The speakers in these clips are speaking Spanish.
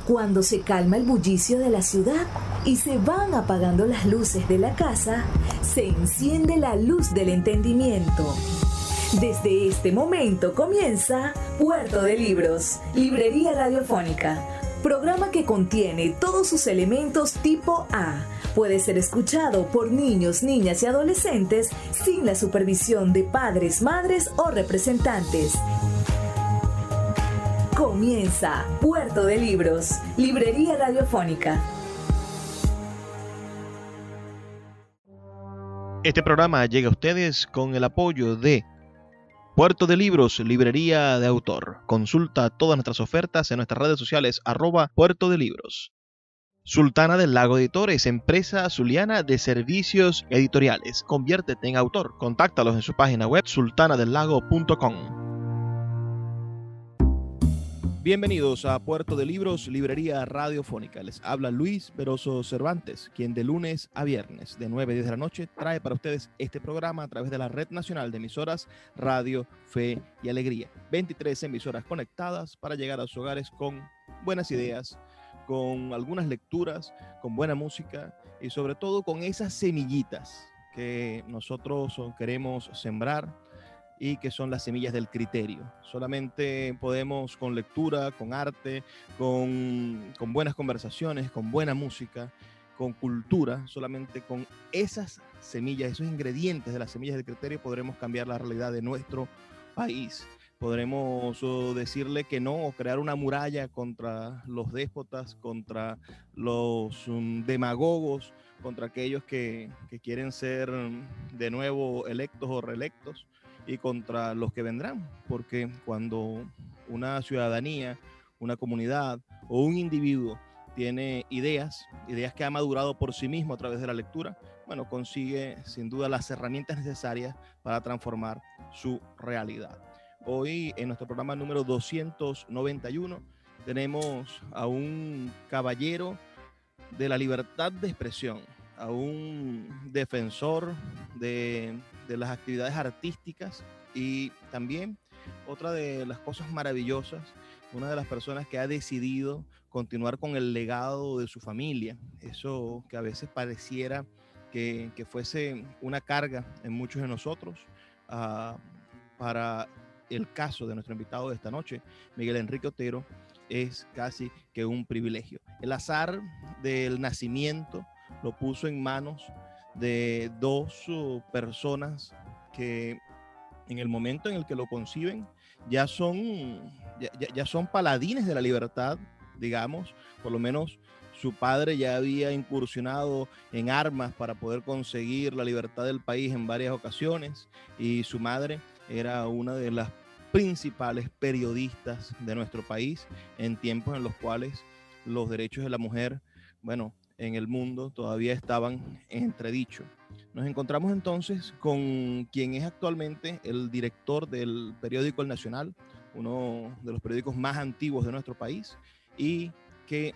Cuando se calma el bullicio de la ciudad y se van apagando las luces de la casa, se enciende la luz del entendimiento. Desde este momento comienza Puerto de Libros, Librería Radiofónica, programa que contiene todos sus elementos tipo A. Puede ser escuchado por niños, niñas y adolescentes sin la supervisión de padres, madres o representantes. Comienza Puerto de Libros, Librería Radiofónica. Este programa llega a ustedes con el apoyo de Puerto de Libros, Librería de Autor. Consulta todas nuestras ofertas en nuestras redes sociales @Puerto de Libros. Sultana del Lago Editores, empresa zuliana de servicios editoriales. Conviértete en autor. Contáctalos en su página web sultanadelago.com. Bienvenidos a Puerto de Libros, Librería Radiofónica. Les habla Luis Veroso Cervantes, quien de lunes a viernes de 9 a 10 de la noche trae para ustedes este programa a través de la Red Nacional de Emisoras Radio, Fe y Alegría. 23 emisoras conectadas para llegar a sus hogares con buenas ideas, con algunas lecturas, con buena música y sobre todo con esas semillitas que nosotros queremos sembrar y que son las semillas del criterio. Solamente podemos con lectura, con arte, con buenas conversaciones, con buena música, con cultura, solamente con esas semillas, esos ingredientes de las semillas del criterio podremos cambiar la realidad de nuestro país. Podremos decirle que no o crear una muralla contra los déspotas, contra los demagogos, contra aquellos que quieren ser de nuevo electos o reelectos, y contra los que vendrán, porque cuando una ciudadanía, una comunidad o un individuo tiene ideas que ha madurado por sí mismo a través de la lectura, bueno, consigue sin duda las herramientas necesarias para transformar su realidad. Hoy en nuestro programa número 291 tenemos a un caballero de la libertad de expresión, a un defensor de las actividades artísticas y también otra de las cosas maravillosas, una de las personas que ha decidido continuar con el legado de su familia, eso que a veces pareciera que fuese una carga en muchos de nosotros. Para el caso de nuestro invitado de esta noche, Miguel Enrique Otero, es casi que un privilegio. El azar del nacimiento lo puso en manos de dos personas que en el momento en el que lo conciben ya son paladines de la libertad, digamos. Por lo menos su padre ya había incursionado en armas para poder conseguir la libertad del país en varias ocasiones, y su madre era una de las principales periodistas de nuestro país en tiempos en los cuales los derechos de la mujer, bueno, en el mundo todavía estaban en entredicho. Nos encontramos entonces con quien es actualmente el director del periódico El Nacional, uno de los periódicos más antiguos de nuestro país, y que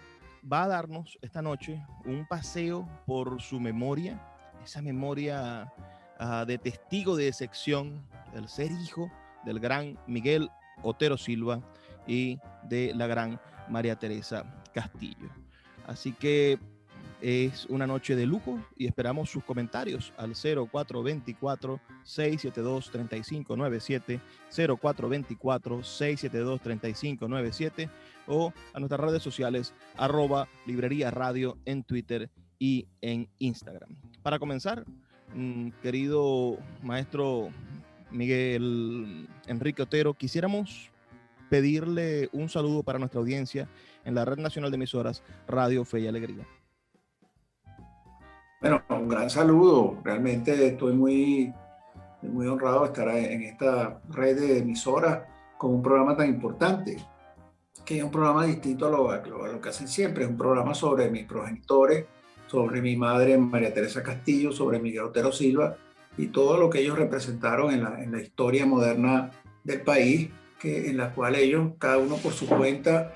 va a darnos esta noche un paseo por su memoria, esa memoria de testigo de excepción, del ser hijo del gran Miguel Otero Silva y de la gran María Teresa Castillo. Así que es una noche de lujo y esperamos sus comentarios al 0424-672-3597, 0424-672-3597 o a nuestras redes sociales @Librería Radio en Twitter y en Instagram. Para comenzar, querido maestro Miguel Enrique Otero, quisiéramos pedirle un saludo para nuestra audiencia en la Red Nacional de Emisoras Radio, Fe y Alegría. Bueno, un gran saludo. Realmente estoy muy honrado de estar en esta red de emisoras con un programa tan importante, que es un programa distinto a lo que hacen siempre. Es un programa sobre mis progenitores, sobre mi madre María Teresa Castillo, sobre Miguel Otero Silva y todo lo que ellos representaron en la historia moderna del país, en la cual ellos, cada uno por su cuenta,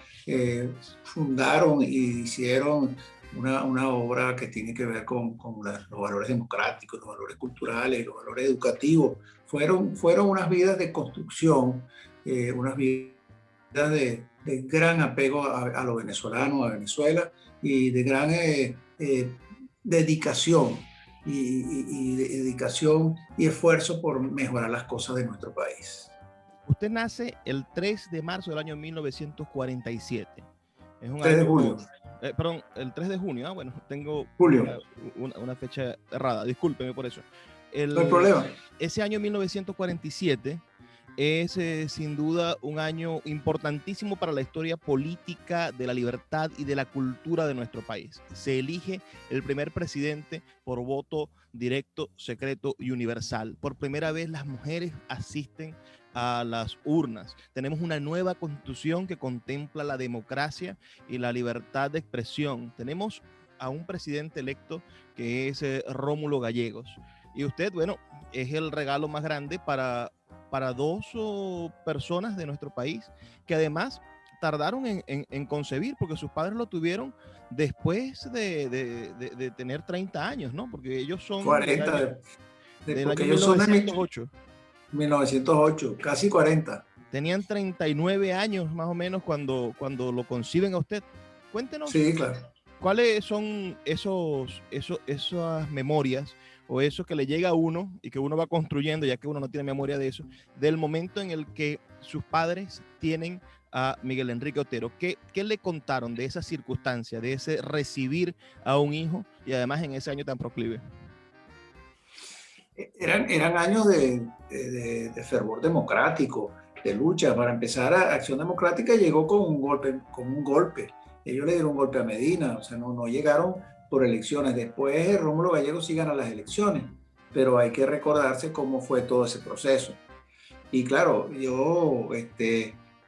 fundaron y hicieron una obra que tiene que ver con los valores democráticos, los valores culturales, los valores educativos. Fueron unas vidas de construcción, unas vidas de gran apego a los venezolanos, a Venezuela, y de gran dedicación dedicación y esfuerzo por mejorar las cosas de nuestro país. Usted nace el 3 de marzo del año 1947. Es un 3 de año, julio. Perdón, el 3 de junio. Bueno, tengo Julio. Una fecha errada. Discúlpeme por eso. No hay problema. Ese año 1947 es sin duda un año importantísimo para la historia política de la libertad y de la cultura de nuestro país. Se elige el primer presidente por voto directo, secreto y universal. Por primera vez las mujeres asisten a las urnas. Tenemos una nueva constitución que contempla la democracia y la libertad de expresión. Tenemos a un presidente electo que es Rómulo Gallegos. Y usted, bueno, es el regalo más grande para dos personas de nuestro país que además tardaron en concebir, porque sus padres lo tuvieron después de tener 30 años, ¿no? Porque ellos son 40, del año 1908. 1908, casi 40. Tenían 39 años más o menos cuando lo conciben a usted. Cuéntenos. Sí, claro. ¿Cuáles son esas memorias o eso que le llega a uno y que uno va construyendo, ya que uno no tiene memoria de eso, del momento en el que sus padres tienen a Miguel Enrique Otero? ¿Qué le contaron de esa circunstancia, de ese recibir a un hijo y además en ese año tan proclive? Eran años de fervor democrático, de lucha. Para empezar, Acción Democrática llegó con un golpe. Ellos le dieron un golpe a Medina, o sea, no llegaron por elecciones. Después Rómulo Gallegos sí gana las elecciones, pero hay que recordarse cómo fue todo ese proceso. Y claro, yo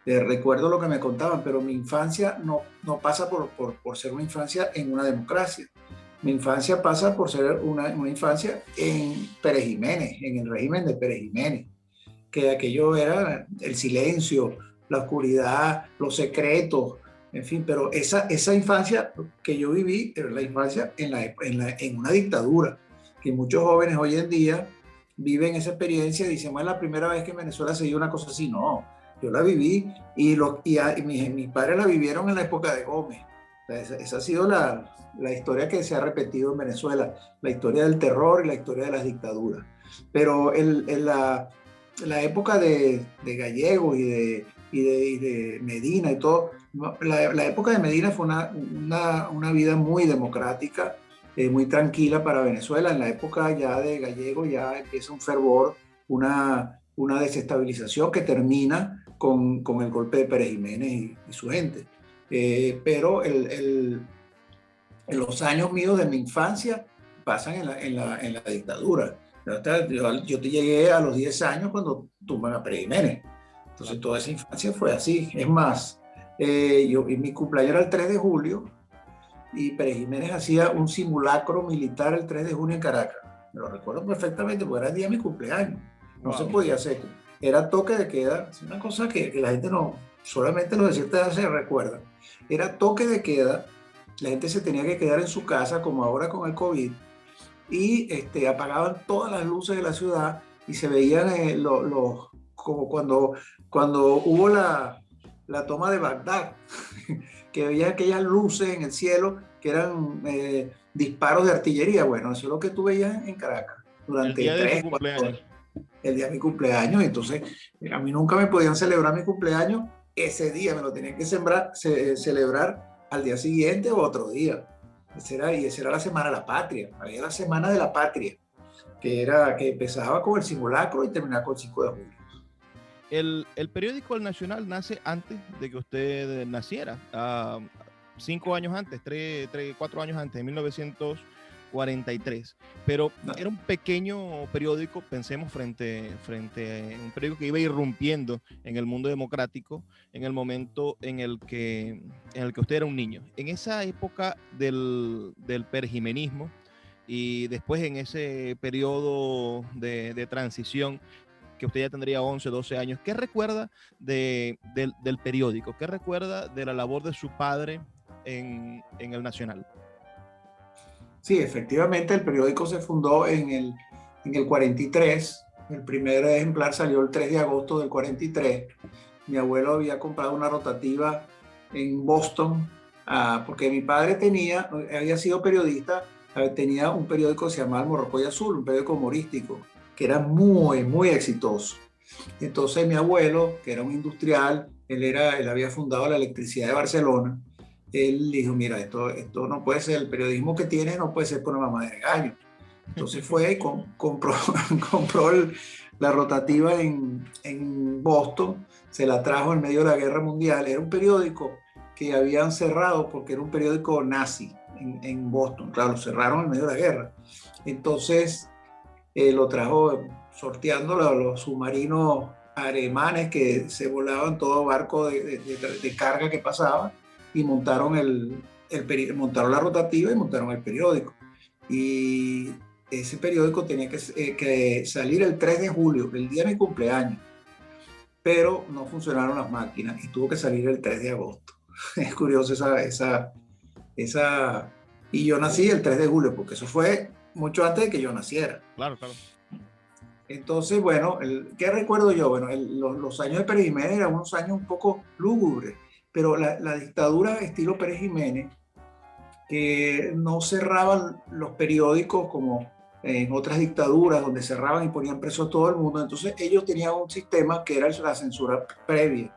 recuerdo lo que me contaban, pero mi infancia no pasa por ser una infancia en una democracia. Mi infancia pasa por ser una infancia en Pérez Jiménez, en el régimen de Pérez Jiménez, que aquello era el silencio, la oscuridad, los secretos, en fin, pero esa infancia que yo viví era la infancia en una dictadura, que muchos jóvenes hoy en día viven esa experiencia y dicen, bueno, es la primera vez que en Venezuela se dio una cosa así. No, yo la viví y mis padres la vivieron en la época de Gómez. Esa ha sido la historia que se ha repetido en Venezuela, la historia del terror y la historia de las dictaduras. Pero la época de Gallego y de Medina y todo, la época de Medina fue una vida muy democrática, muy tranquila para Venezuela. En la época ya de Gallego ya empieza un fervor, una desestabilización que termina con el golpe de Pérez Jiménez y su gente. Pero en los años míos de mi infancia pasan en la dictadura. Yo te llegué a los 10 años cuando tumban a Pérez Jiménez. Entonces toda esa infancia fue así. Es más, mi cumpleaños era el 3 de julio y Pérez Jiménez hacía un simulacro militar el 3 de junio en Caracas. Me lo recuerdo perfectamente porque era el día de mi cumpleaños. No se podía hacer. Era toque de queda. Es una cosa que la gente no, solamente los de cierta edad se recuerdan. Era toque de queda. La gente se tenía que quedar en su casa, como ahora con el COVID, y apagaban todas las luces de la ciudad y se veían como cuando hubo la toma de Bagdad, que veía aquellas luces en el cielo que eran disparos de artillería. Bueno, eso es lo que tú veías en Caracas durante el día 3, 4 horas. El día de mi cumpleaños. Entonces, a mí nunca me podían celebrar mi cumpleaños ese día, me lo tenían que celebrar al día siguiente o otro día. Esa era la Semana de la Patria. Había la Semana de la Patria, que empezaba con el simulacro y terminaba con el 5 de julio. El periódico El Nacional nace antes de que usted naciera, 5 años antes, 4 años antes, en 1943. Pero era un pequeño periódico, pensemos, frente a un periódico que iba irrumpiendo en el mundo democrático en el momento en el que usted era un niño. En esa época del perjimenismo y después en ese periodo de transición, que usted ya tendría 11, 12 años, ¿qué recuerda del periódico? ¿Qué recuerda de la labor de su padre en el Nacional? Sí, efectivamente, el periódico se fundó en el 43. El primer ejemplar salió el 3 de agosto del 43. mi abuelo había comprado una rotativa en Boston, porque mi padre había sido periodista, tenía un periódico que se llamaba El Morrocoy Azul, un periódico humorístico, que era muy, muy exitoso. Entonces mi abuelo, que era un industrial, él había fundado la electricidad de Barcelona, él dijo, mira, esto no puede ser, el periodismo que tienes no puede ser por una mamá de gallo. Entonces fue y compró la rotativa en Boston, se la trajo en medio de la Guerra Mundial. Era un periódico que habían cerrado porque era un periódico nazi en Boston. Claro, lo cerraron en medio de la guerra. Entonces lo trajo sorteando los submarinos alemanes que se volaban todo barco de carga que pasaba y montaron montaron la rotativa y montaron el periódico. Y ese periódico tenía que salir el 3 de julio, el día de mi cumpleaños, pero no funcionaron las máquinas y tuvo que salir el 3 de agosto. Es curioso y yo nací el 3 de julio, porque eso fue mucho antes de que yo naciera. Claro, claro. Entonces, bueno, ¿qué recuerdo yo? Bueno, los años de Pérez Jiménez eran unos años un poco lúgubres, pero la dictadura estilo Pérez Jiménez, que no cerraban los periódicos como en otras dictaduras donde cerraban y ponían preso a todo el mundo. Entonces ellos tenían un sistema que era la censura previa.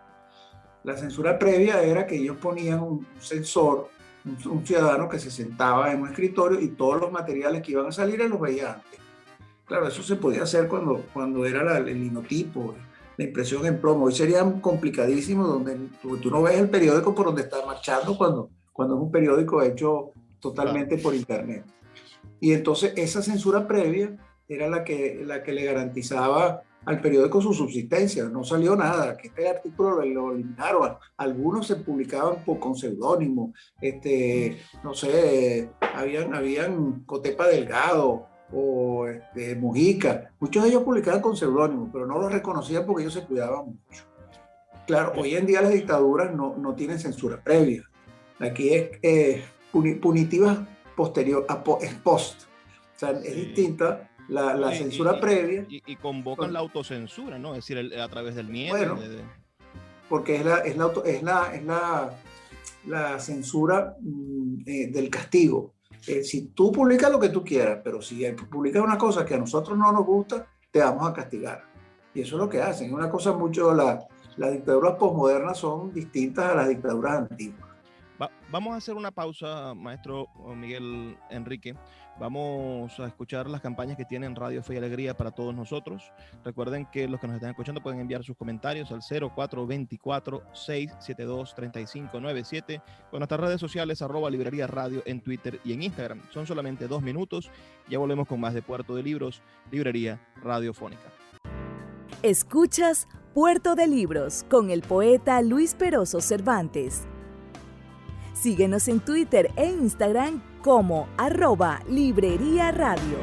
La censura previa era que ellos ponían un censor, un ciudadano que se sentaba en un escritorio y todos los materiales que iban a salir él los veía antes. Claro, eso se podía hacer cuando era el linotipo, la impresión en plomo. Hoy sería complicadísimo donde tú no ves el periódico por donde está marchando cuando es un periódico hecho totalmente por internet. Y entonces esa censura previa era la que le garantizaba al periódico su subsistencia. No salió nada, que este artículo lo eliminaron. Algunos se publicaban con seudónimo, no sé, habían Cotepa Delgado o Mujica. Muchos de ellos publicaban con seudónimo, pero no los reconocían porque ellos se cuidaban mucho. Claro, hoy en día las dictaduras no tienen censura previa. Aquí es punitiva posterior, es post. O sea, es distinta la censura previa. Y convocan la autocensura, ¿no? Es decir, a través del miedo. Bueno, porque es la censura del castigo. Si tú publicas lo que tú quieras, pero si publicas una cosa que a nosotros no nos gusta, te vamos a castigar. Y eso es lo que hacen. Es una cosa mucho, las dictaduras posmodernas son distintas a las dictaduras antiguas. Vamos a hacer una pausa, maestro Miguel Enrique. Vamos a escuchar las campañas que tienen Radio Fe y Alegría para todos nosotros. Recuerden que los que nos están escuchando pueden enviar sus comentarios al 0424-672-3597 con nuestras redes sociales @Librería Radio en Twitter y en Instagram. Son solamente 2 minutos. Ya volvemos con más de Puerto de Libros, Librería Radiofónica. Escuchas Puerto de Libros con el poeta Luis Peroso Cervantes. Síguenos en Twitter e Instagram como @Librería Radio.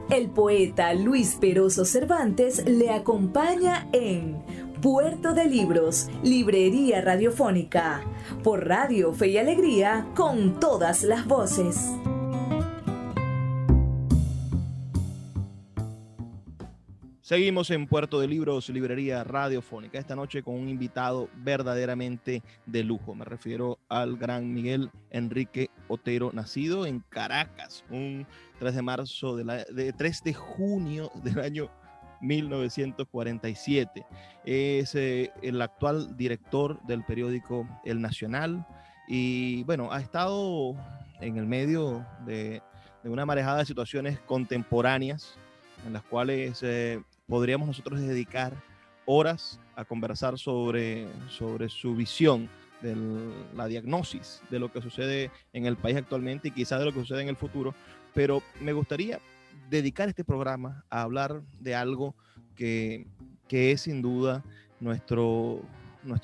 El poeta Luis Peroso Cervantes le acompaña en Puerto de Libros, Librería Radiofónica, por Radio Fe y Alegría, con todas las voces. Seguimos en Puerto de Libros, Librería Radiofónica, esta noche con un invitado verdaderamente de lujo. Me refiero al gran Miguel Enrique Otero, nacido en Caracas, un 3 de junio del año 1947. Es el actual director del periódico El Nacional y, bueno, ha estado en el medio de una marejada de situaciones contemporáneas en las cuales podríamos nosotros dedicar horas a conversar sobre su visión de la diagnosis de lo que sucede en el país actualmente y quizás de lo que sucede en el futuro, pero me gustaría dedicar este programa a hablar de algo que es sin duda nuestro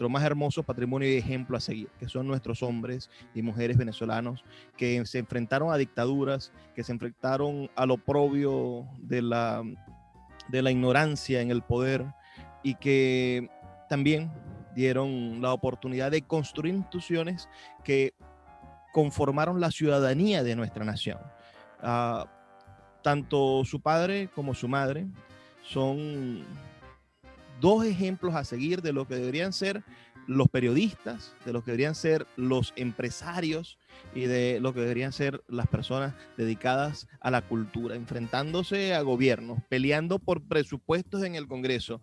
más hermoso patrimonio y ejemplo a seguir, que son nuestros hombres y mujeres venezolanos que se enfrentaron a dictaduras, que se enfrentaron al oprobio de la ignorancia en el poder y que también dieron la oportunidad de construir instituciones que conformaron la ciudadanía de nuestra nación. Tanto su padre como su madre son dos ejemplos a seguir de lo que deberían ser los periodistas, de lo que deberían ser los empresarios y de lo que deberían ser las personas dedicadas a la cultura, enfrentándose a gobiernos, peleando por presupuestos en el Congreso,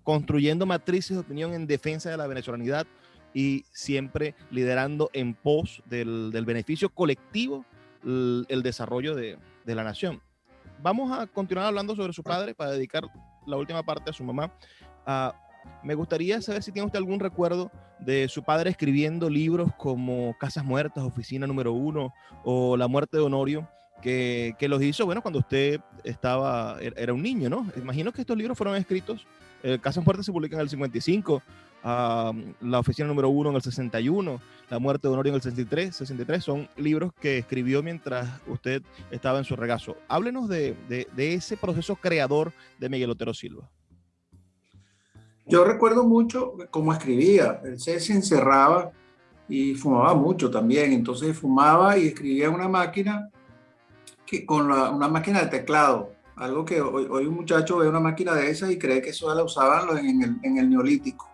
construyendo matrices de opinión en defensa de la venezolanidad y siempre liderando en pos del beneficio colectivo el desarrollo de la nación. Vamos a continuar hablando sobre su padre para dedicar la última parte a su mamá. Me gustaría saber si tiene usted algún recuerdo de su padre escribiendo libros como Casas Muertas, Oficina Número 1 o La Muerte de Honorio, que los hizo, bueno, cuando usted era un niño, ¿no? Imagino que estos libros fueron escritos, Casas Muertas se publica en el 55, La Oficina Número 1 en el 61, La Muerte de Honorio en el 63, son libros que escribió mientras usted estaba en su regazo. Háblenos de ese proceso creador de Miguel Otero Silva. Yo recuerdo mucho cómo escribía. Él se encerraba y fumaba mucho también. Entonces fumaba y escribía en una máquina, una máquina de teclado. Algo que hoy un muchacho ve una máquina de esas y cree que eso la usaban en el Neolítico.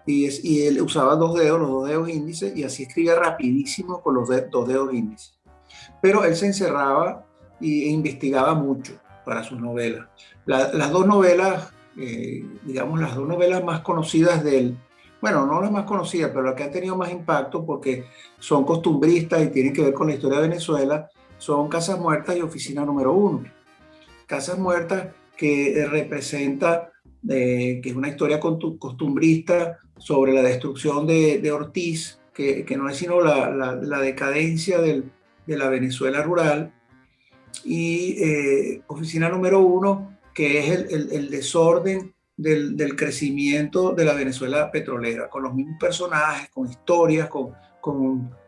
Y él usaba los dos dedos índices, y así escribía rapidísimo con los dos dedos índices. Pero él se encerraba e investigaba mucho para sus novelas. Las dos novelas, digamos, las dos novelas más conocidas de él, bueno, no las más conocidas, pero las que han tenido más impacto porque son costumbristas y tienen que ver con la historia de Venezuela, son Casas Muertas y Oficina Número 1. Casas Muertas, que representa, que es una historia costumbrista sobre la destrucción de Ortiz, que no es sino la decadencia de la Venezuela rural, y Oficina Número 1, que es el desorden del crecimiento de la Venezuela petrolera, con los mismos personajes, con historias,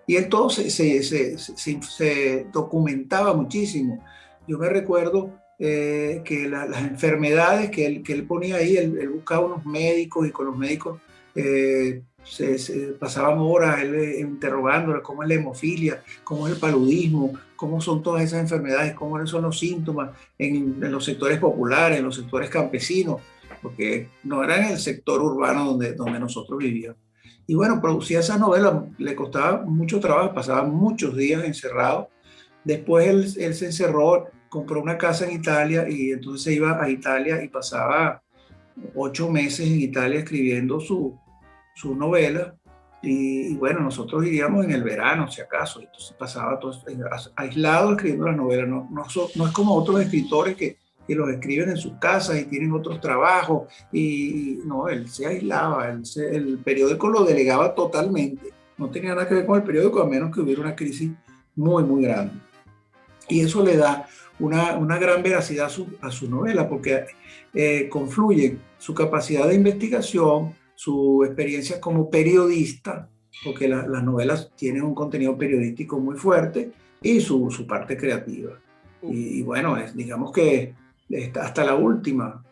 y en todo se documentaba muchísimo. Yo me recuerdo que las enfermedades que él ponía ahí, él buscaba unos médicos, y con los médicos se pasaban horas él interrogándole cómo es la hemofilia, cómo es el paludismo, cómo son todas esas enfermedades, cómo son los síntomas en los sectores populares, en los sectores campesinos, porque no era en el sector urbano donde nosotros vivíamos. Y bueno, producía esa novela, le costaba mucho trabajo, pasaba muchos días encerrado. Después él se encerró, compró una casa en Italia, y entonces se iba a Italia y pasaba 8 meses en Italia escribiendo su novela. Y bueno, nosotros iríamos en el verano, si acaso. Entonces pasaba todo aislado escribiendo las novelas. No es como otros escritores que los escriben en sus casas y tienen otros trabajos. Y no, él se aislaba. El periódico lo delegaba totalmente. No tenía nada que ver con el periódico, a menos que hubiera una crisis muy, muy grande. Y eso le da una gran veracidad a su novela, porque confluye su capacidad de investigación, su experiencia como periodista, porque las novelas tienen un contenido periodístico muy fuerte, y su parte creativa. Y bueno, digamos que hasta la última,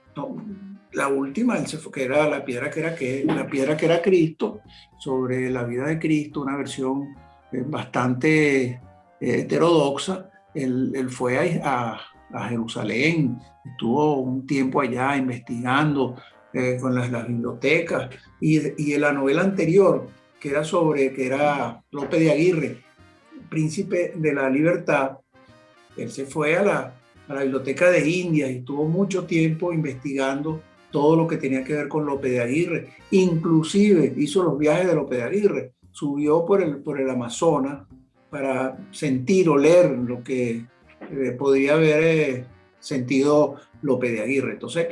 él se fue, que era la piedra que era Cristo, sobre la vida de Cristo, una versión bastante heterodoxa. Él fue a Jerusalén, estuvo un tiempo allá investigando con las bibliotecas, y en la novela anterior, que era Lope de Aguirre, Príncipe de la Libertad, él se fue a la Biblioteca de Indias y estuvo mucho tiempo investigando todo lo que tenía que ver con Lope de Aguirre. Inclusive hizo los viajes de Lope de Aguirre, subió por el Amazonas para sentir o leer lo que podría haber sentido Lope de Aguirre. Entonces,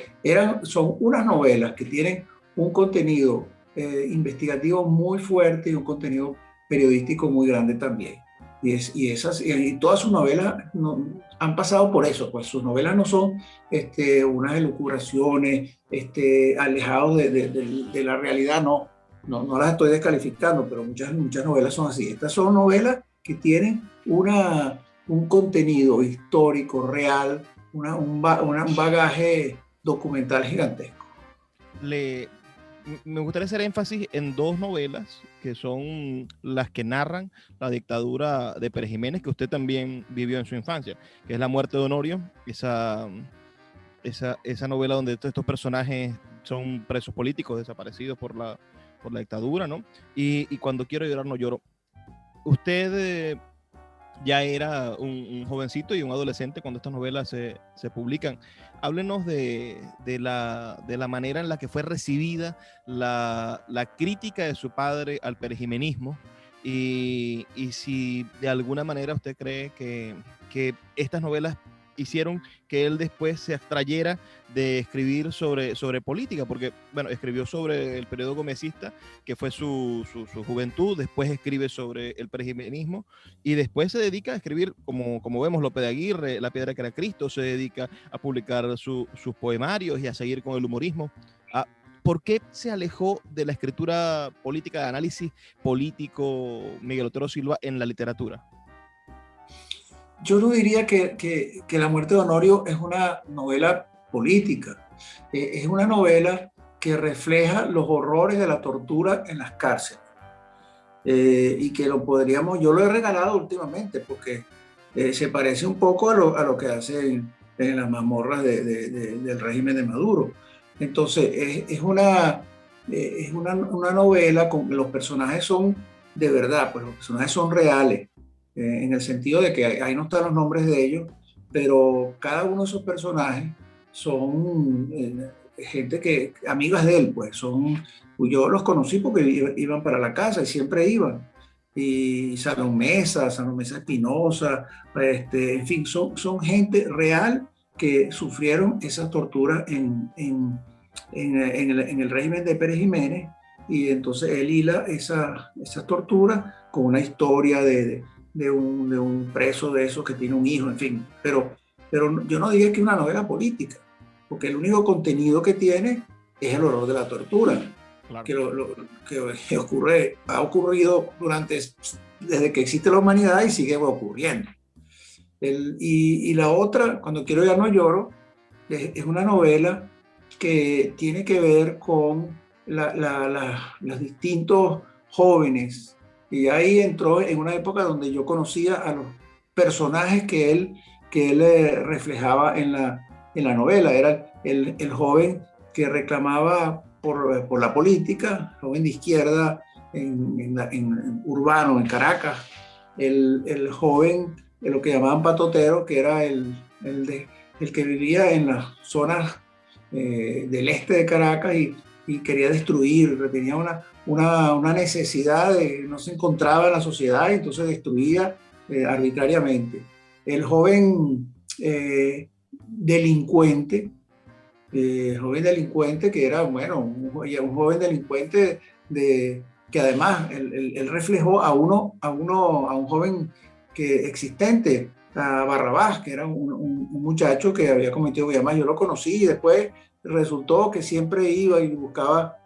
son unas novelas que tienen un contenido investigativo muy fuerte y un contenido periodístico muy grande también. Y todas sus novelas han pasado por eso, pues sus novelas no son unas elucubraciones alejados de la realidad, no las estoy descalificando, pero muchas novelas son así. Estas son novelas que tienen un contenido histórico, real, un bagaje documental gigantesco. Me gustaría hacer énfasis en dos novelas que son las que narran la dictadura de Pérez Jiménez, que usted también vivió en su infancia, que es La Muerte de Honorio, esa novela donde estos personajes son presos políticos desaparecidos por la dictadura, ¿no? Y Cuando quiero llorar no lloro. Usted ya era un jovencito y un adolescente cuando estas novelas se publican. Háblenos de la manera en la que fue recibida la crítica de su padre al perejimenismo y si de alguna manera usted cree que estas novelas hicieron que él después se abstrayera de escribir sobre política, porque, bueno, escribió sobre el periodo gomecista, que fue su juventud, después escribe sobre el perejimenismo, y después se dedica a escribir, como vemos, Lope de Aguirre, La piedra que era Cristo, se dedica a publicar sus poemarios y a seguir con el humorismo. ¿Por qué se alejó de la escritura política, de análisis político, Miguel Otero Silva, en la literatura? Yo no diría que La muerte de Honorio es una novela política, es una novela que refleja los horrores de la tortura en las cárceles, y que yo lo he regalado últimamente porque se parece un poco a lo que hacen en las mazmorras del régimen de Maduro. Entonces es una novela con los personajes son de verdad, pues los personajes son reales. En el sentido de que ahí no están los nombres de ellos, pero cada uno de esos personajes son gente amigas de él, pues yo los conocí porque iban para la casa y siempre iban. Y Salón Mesa Espinosa, en fin, son gente real que sufrieron esa tortura en el régimen de Pérez Jiménez, y entonces él hila esa tortura con una historia de un preso de esos que tiene un hijo, en fin. Pero yo no diría que es una novela política, porque el único contenido que tiene es el horror de la tortura, claro, que ha ocurrido desde que existe la humanidad y sigue ocurriendo. Y la otra, Cuando quiero ya no lloro, es una novela que tiene que ver con los distintos jóvenes. Y ahí entró en una época donde yo conocía a los personajes que él reflejaba en la novela. Era el joven que reclamaba por la política, joven de izquierda en urbano, en Caracas. El joven, lo que llamaban patotero, que era el que vivía en las zonas del este de Caracas y quería destruir, tenía una necesidad, no se encontraba en la sociedad y entonces destruía arbitrariamente. El joven delincuente, que era, bueno, un joven delincuente que además él reflejó a un joven existente, a Barrabás, que era un muchacho que había cometido, además yo lo conocí y después resultó que siempre iba y buscaba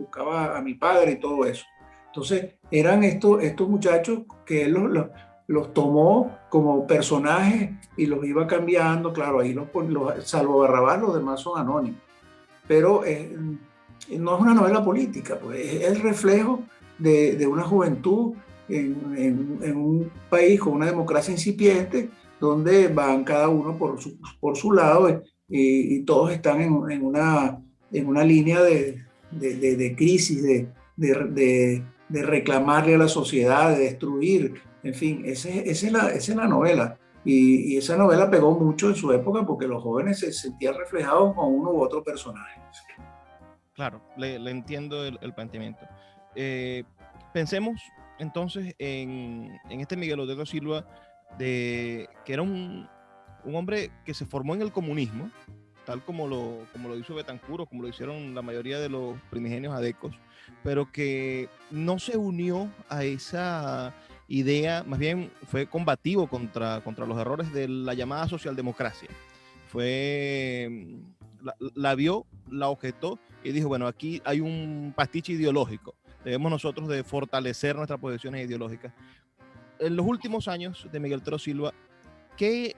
a mi padre y todo eso. Entonces eran estos muchachos que él los tomó como personajes y los iba cambiando. Claro, ahí salvo Barrabás, los demás son anónimos. Pero no es una novela política, pues es el reflejo de una juventud en un país con una democracia incipiente, donde van cada uno por su lado, y todos están en una línea de crisis, de reclamarle a la sociedad, de destruir, en fin, esa es la novela. Y esa novela pegó mucho en su época porque los jóvenes se sentían reflejados con uno u otro personaje. Claro, le entiendo el planteamiento. Pensemos entonces en este Miguel Otero Silva, que era un hombre que se formó en el comunismo, tal como lo hizo Betancur, o como lo hicieron la mayoría de los primigenios adecos, pero que no se unió a esa idea, más bien fue combativo contra los errores de la llamada socialdemocracia. La vio, la objetó y dijo, bueno, aquí hay un pastiche ideológico, debemos nosotros de fortalecer nuestras posiciones ideológicas. En los últimos años de Miguel Otero Silva, ¿qué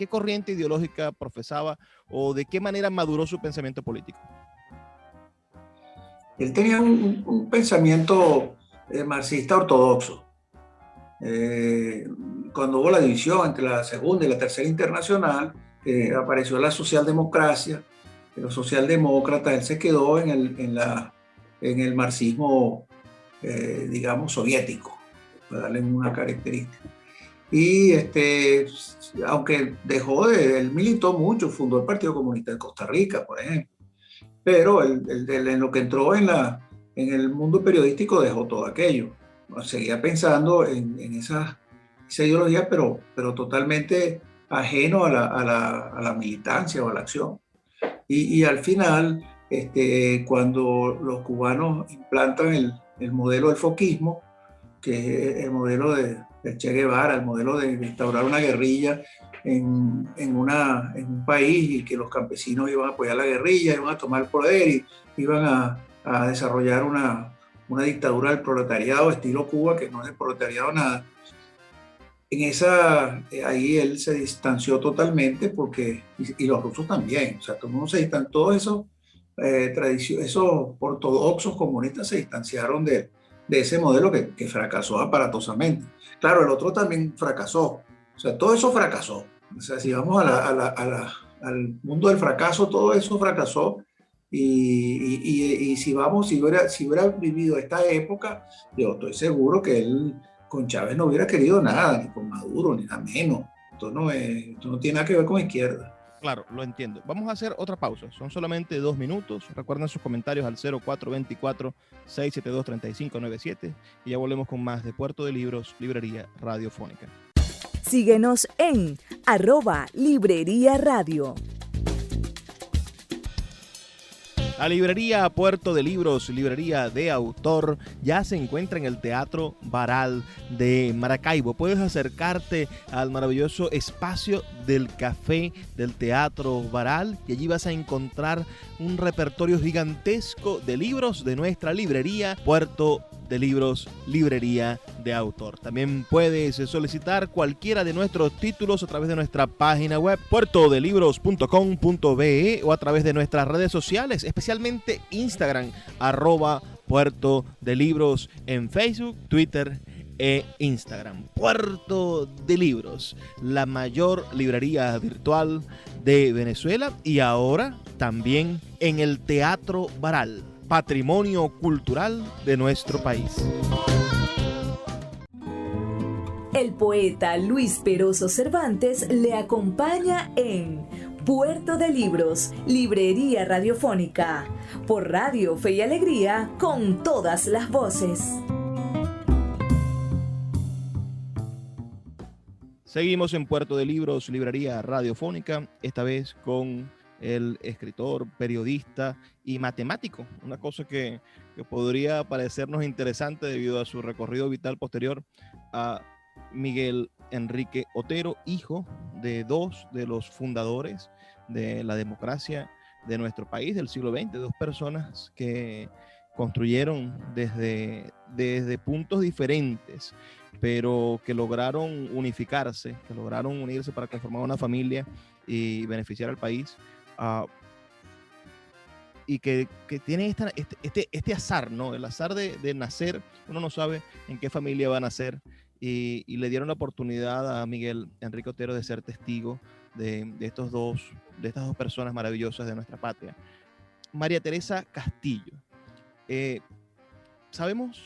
corriente ideológica profesaba o de qué manera maduró su pensamiento político? Él tenía un pensamiento marxista ortodoxo. Cuando hubo la división entre la Segunda y la Tercera Internacional, apareció la socialdemocracia, los socialdemócratas. Él se quedó en el marxismo, digamos, soviético, para darle una característica. Y aunque él militó mucho, fundó el Partido Comunista de Costa Rica, por ejemplo, pero en lo que entró en el mundo periodístico dejó todo aquello. Seguía pensando en esa ideología, pero totalmente ajeno a la militancia o a la acción. Y al final, cuando los cubanos implantan el modelo del foquismo, que es el modelo de Che Guevara, el modelo de instaurar una guerrilla en un país, y que los campesinos iban a apoyar la guerrilla, iban a tomar el poder y iban a desarrollar una dictadura del proletariado estilo Cuba, que no es el proletariado nada. Ahí él se distanció totalmente, y los rusos también, o sea, todo el mundo se distanció, todos esos ortodoxos comunistas se distanciaron de ese modelo que fracasó aparatosamente. Claro, el otro también fracasó, o sea, todo eso fracasó. O sea, si vamos al mundo del fracaso, todo eso fracasó. Y si hubiera vivido esta época, yo estoy seguro que él con Chávez no hubiera querido nada, ni con Maduro, ni nada menos. Esto no tiene nada que ver con izquierda. Claro, lo entiendo. Vamos a hacer otra pausa. Son solamente 2 minutos. Recuerden sus comentarios al 0424-672-3597 y ya volvemos con más de Puerto de Libros, Librería Radiofónica. Síguenos en @Librería Radio. La librería Puerto de Libros, librería de autor, ya se encuentra en el Teatro Baral de Maracaibo. Puedes acercarte al maravilloso espacio del café del Teatro Baral y allí vas a encontrar un repertorio gigantesco de libros de nuestra librería Puerto de Libros, librería de autor. También puedes solicitar cualquiera de nuestros títulos a través de nuestra página web puertodelibros.com.be o a través de nuestras redes sociales, especialmente Instagram, @Puerto de Libros en Facebook, Twitter e Instagram. Puerto de Libros, la mayor librería virtual de Venezuela y ahora también en el Teatro Baral, patrimonio cultural de nuestro país. El poeta Luis Peroso Cervantes le acompaña en Puerto de Libros, librería radiofónica, por Radio Fe y Alegría, con todas las voces. Seguimos en Puerto de Libros, librería radiofónica, esta vez con el escritor, periodista y matemático, una cosa que podría parecernos interesante debido a su recorrido vital posterior, a Miguel Enrique Otero, hijo de 2 de los fundadores de la democracia de nuestro país del siglo XX, 2 personas que construyeron desde puntos diferentes, pero que lograron unificarse, que lograron unirse para conformar una familia y beneficiar al país. Y que tiene este azar, ¿no? El azar de nacer. Uno no sabe en qué familia va a nacer, y le dieron la oportunidad a Miguel Enrique Otero de ser testigo de estas dos personas maravillosas de nuestra patria. María Teresa Castillo. Sabemos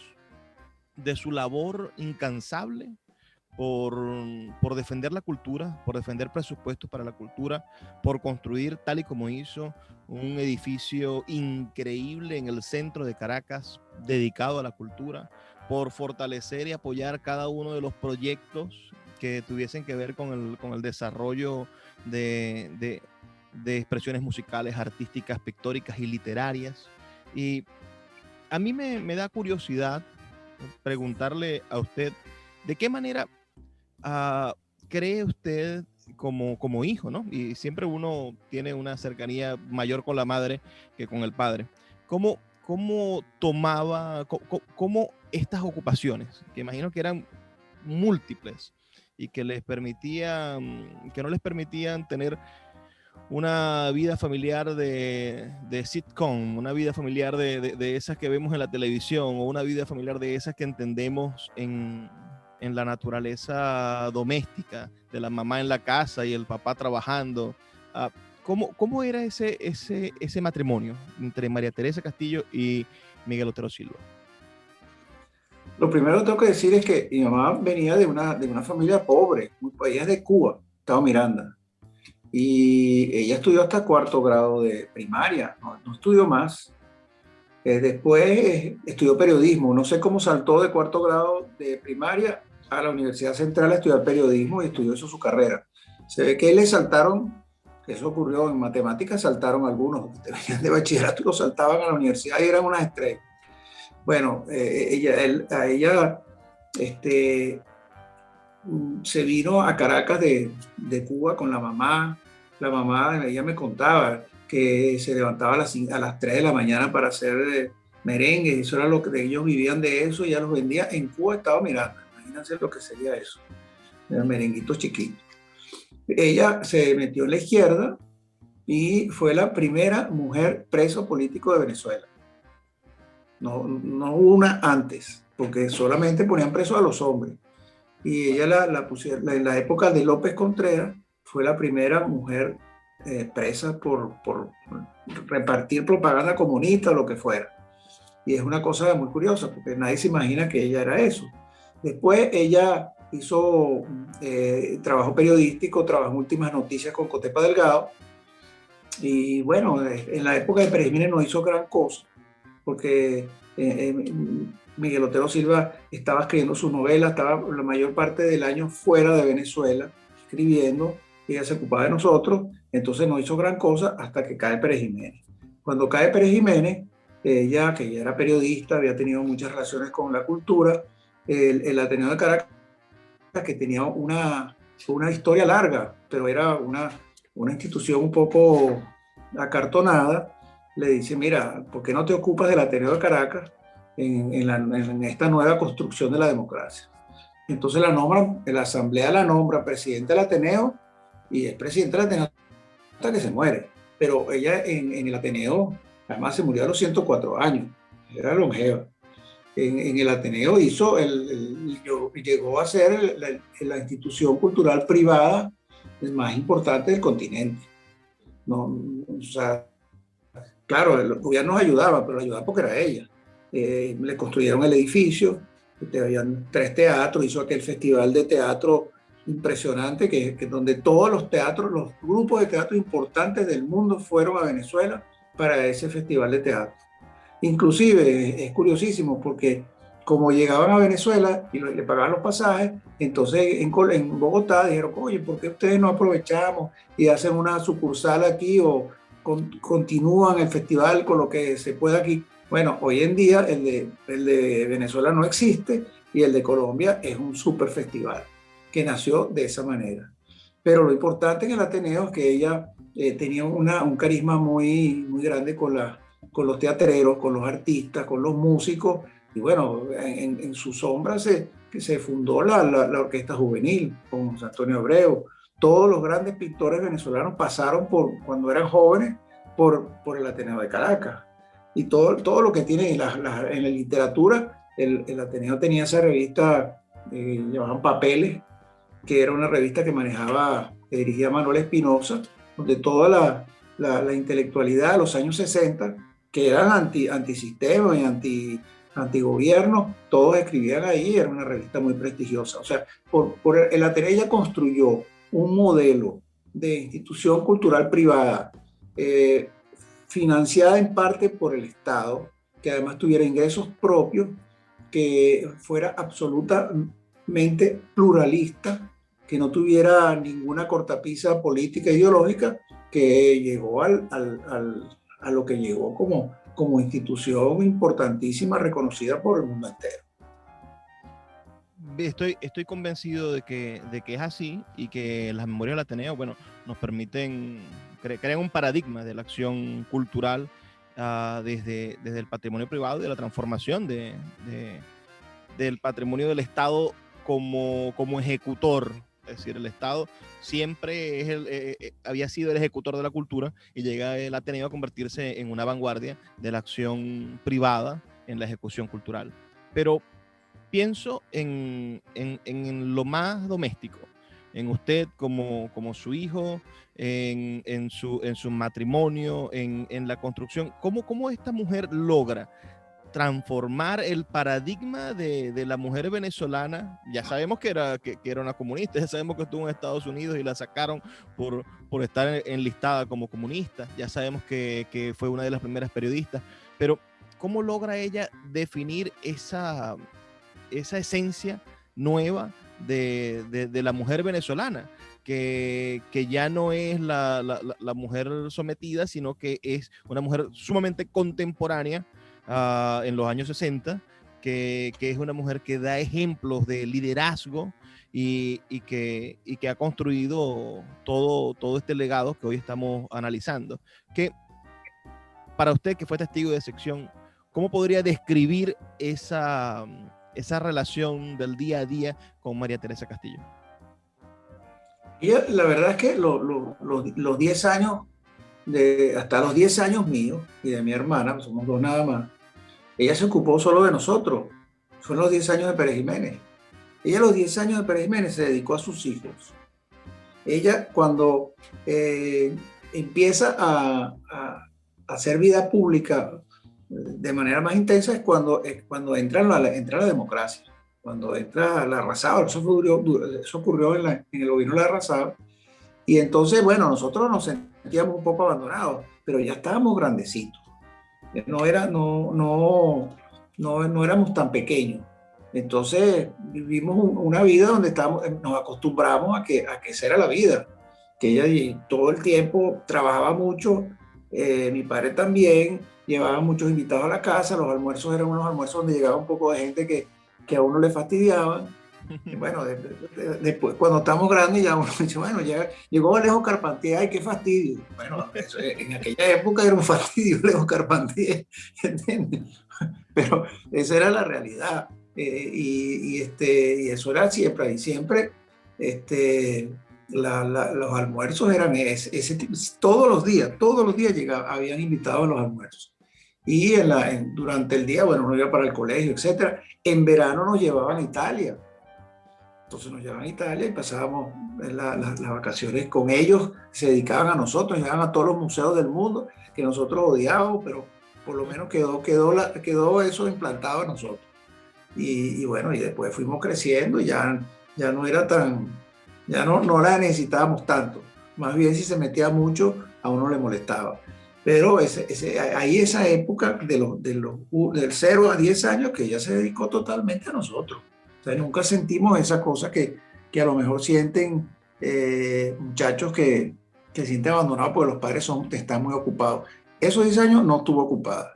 de su labor incansable por defender la cultura, por defender presupuestos para la cultura, por construir, tal y como hizo, un edificio increíble en el centro de Caracas dedicado a la cultura, por fortalecer y apoyar cada uno de los proyectos que tuviesen que ver con el desarrollo de expresiones musicales, artísticas, pictóricas y literarias. Y a mí me da curiosidad preguntarle a usted, ¿de qué manera cree usted como hijo, ¿no? Y siempre uno tiene una cercanía mayor con la madre que con el padre. ¿Cómo tomaba, cómo estas ocupaciones, que imagino que eran múltiples y que no les permitían tener una vida familiar de sitcom, una vida familiar de esas que vemos en la televisión, o una vida familiar de esas que entendemos en la naturaleza doméstica, de la mamá en la casa y el papá trabajando? ¿Cómo era ese matrimonio entre María Teresa Castillo y Miguel Otero Silva? Lo primero que tengo que decir es que mi mamá venía de una familia pobre, ella es de Cuba, Estado Miranda, y ella estudió hasta cuarto grado de primaria, no estudió más. Después estudió periodismo, no sé cómo saltó de cuarto grado de primaria a la Universidad Central a estudiar periodismo y estudió eso su carrera. Se ve que le saltaron, eso ocurrió en matemáticas, saltaron algunos que venían de bachillerato y lo saltaban a la universidad y eran unas estrellas. Bueno, a ella se vino a Caracas de Cuba con la mamá. La mamá, ella me contaba que se levantaba a las 3 de la mañana para hacer merengue, eso era lo que ellos vivían de eso, y ya los vendía en Cuba, Estado Miranda. Imagínense lo que sería eso, eran merenguitos chiquitos. Ella se metió en la izquierda y fue la primera mujer preso político de Venezuela. No hubo una antes, porque solamente ponían preso a los hombres. Y ella la pusieron en la época de López Contreras, fue la primera mujer presa por repartir propaganda comunista o lo que fuera. Y es una cosa muy curiosa, porque nadie se imagina que ella era eso. Después ella hizo trabajo periodístico, trabajó en Últimas Noticias con Cotepa Delgado. Y bueno, en la época de Pérez Jiménez no hizo gran cosa, porque Miguel Otero Silva estaba escribiendo su novela, estaba la mayor parte del año fuera de Venezuela escribiendo, y ella se ocupaba de nosotros, entonces no hizo gran cosa hasta que cae Pérez Jiménez. Cuando cae Pérez Jiménez, ella, que ya era periodista, había tenido muchas relaciones con la cultura, el Ateneo de Caracas, que tenía una historia larga, pero era una institución un poco acartonada, le dice, mira, ¿por qué no te ocupas del Ateneo de Caracas en esta nueva construcción de la democracia? Entonces la asamblea la nombra presidente del Ateneo, y es presidente del Ateneo hasta que se muere. Pero ella en el Ateneo, además se murió a los 104 años, era longeva. En el Ateneo llegó a ser la institución cultural privada más importante del continente. No, o sea, claro, el gobierno ayudaba, pero ayudaba porque era ella. Le construyeron el edificio, habían 3 teatros, hizo aquel festival de teatro impresionante, que donde todos los teatros, los grupos de teatro importantes del mundo fueron a Venezuela para ese festival de teatro. Inclusive es curiosísimo porque como llegaban a Venezuela y le pagaban los pasajes, entonces en Bogotá dijeron, oye, ¿por qué ustedes no aprovechamos y hacen una sucursal aquí o continúan el festival con lo que se pueda aquí? Bueno, hoy en día el de Venezuela no existe y el de Colombia es un super festival que nació de esa manera. Pero lo importante en el Ateneo es que ella tenía un carisma muy, muy grande con los teatreros, con los artistas, con los músicos, y bueno, en su sombra se fundó la Orquesta Juvenil con José Antonio Abreu. Todos los grandes pintores venezolanos pasaron cuando eran jóvenes por el Ateneo de Caracas. Y todo lo que tiene en la literatura, el Ateneo tenía esa revista, llamaban Papeles, que era una revista que dirigía Manuel Espinosa, donde toda la intelectualidad de los años 60, que eran antisistema y antigobierno, todos escribían ahí, era una revista muy prestigiosa. O sea, por el Ateneo ella construyó un modelo de institución cultural privada, financiada en parte por el Estado, que además tuviera ingresos propios, que fuera absolutamente pluralista, que no tuviera ninguna cortapisa política e ideológica, que llegó a lo que llegó como institución importantísima, reconocida por el mundo entero. Estoy convencido de que es así, y que las memorias del Ateneo, bueno, nos permiten crear un paradigma de la acción cultural desde el patrimonio privado y de la transformación del patrimonio del Estado como ejecutor. Es decir, el Estado siempre había sido el ejecutor de la cultura, y llega el Ateneo a convertirse en una vanguardia de la acción privada en la ejecución cultural. Pero pienso en lo más doméstico, en usted como su hijo, en su matrimonio, en la construcción. ¿Cómo esta mujer logra transformar el paradigma de la mujer venezolana? Ya sabemos que era una comunista, ya sabemos que estuvo en Estados Unidos y la sacaron por estar enlistada como comunista, ya sabemos que fue una de las primeras periodistas, pero ¿cómo logra ella definir esa esencia nueva de la mujer venezolana? Que ya no es la mujer sometida, sino que es una mujer sumamente contemporánea, en los años 60, que es una mujer que da ejemplos de liderazgo y que ha construido todo este legado que hoy estamos analizando. Que para usted, que fue testigo de sección, ¿cómo podría describir esa relación del día a día con María Teresa Castillo? Y la verdad es que los 10 años, hasta los 10 años míos y de mi hermana, somos dos nada más, ella se ocupó solo de nosotros. Fueron los 10 años de Pérez Jiménez. Ella a los 10 años de Pérez Jiménez se dedicó a sus hijos. Ella cuando empieza a hacer vida pública de manera más intensa es cuando entra la democracia, cuando entra la Larrazábal. Eso ocurrió en el gobierno de Larrazábal. Y entonces, bueno, nosotros nos sentíamos un poco abandonados, pero ya estábamos grandecitos. No éramos tan pequeños. Entonces vivimos una vida donde nos acostumbramos a que esa era la vida, que ella todo el tiempo trabajaba mucho, mi padre también, llevaba muchos invitados a la casa, los almuerzos eran unos almuerzos donde llegaba un poco de gente que a uno le fastidiaban. Y bueno, después cuando estamos grandes ya uno dice, bueno, ya llegó Alejo Carpentier, ay, qué fastidio. Bueno, en aquella época era un fastidio Alejo Carpentier, ¿entiendes? Pero esa era la realidad, y eso era siempre, y siempre los almuerzos eran ese tipo, todos los días habían invitados a los almuerzos. Y durante el día, bueno, uno iba para el colegio, etcétera. En verano nos llevaban a Italia. Entonces nos llevaban a Italia y pasábamos las vacaciones con ellos, se dedicaban a nosotros, llegaban a todos los museos del mundo, que nosotros odiábamos, pero por lo menos quedó eso implantado en nosotros. Y bueno, y después fuimos creciendo y ya no era ya no la necesitábamos tanto. Más bien si se metía mucho, a uno le molestaba. Pero ahí esa época del 0 a 10 años que ella se dedicó totalmente a nosotros. O sea, nunca sentimos esa cosa que a lo mejor sienten muchachos que se sienten abandonados porque los padres están muy ocupados. Esos 10 años no estuvo ocupada.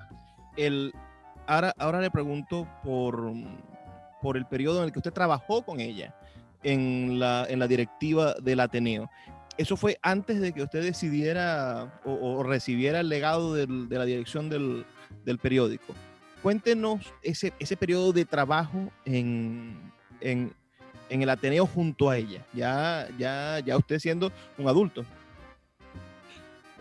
Ahora le pregunto por el periodo en el que usted trabajó con ella en la directiva del Ateneo. ¿Eso fue antes de que usted decidiera o recibiera el legado de la dirección del periódico? Cuéntenos ese periodo de trabajo en el Ateneo junto a ella, ya usted siendo un adulto.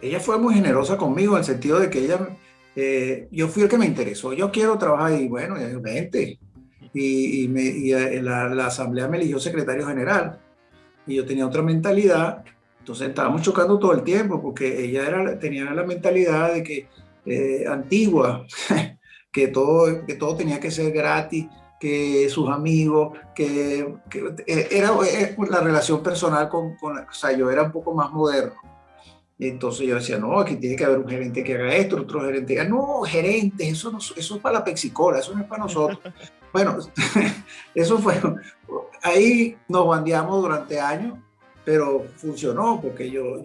Ella fue muy generosa conmigo en el sentido de que yo fui el que me interesó. Yo quiero trabajar y bueno, vente. Y la asamblea me eligió secretario general y yo tenía otra mentalidad. Entonces estábamos chocando todo el tiempo porque ella tenía la mentalidad de que antigua, que todo tenía que ser gratis, que sus amigos, que era la relación personal o sea, yo era un poco más moderno. Entonces yo decía, no, aquí tiene que haber un gerente que haga esto, otro gerente que haga, no, gerentes, eso es para la Pexicola, eso no es para nosotros. Bueno, eso fue, ahí nos bandeamos durante años, pero funcionó porque yo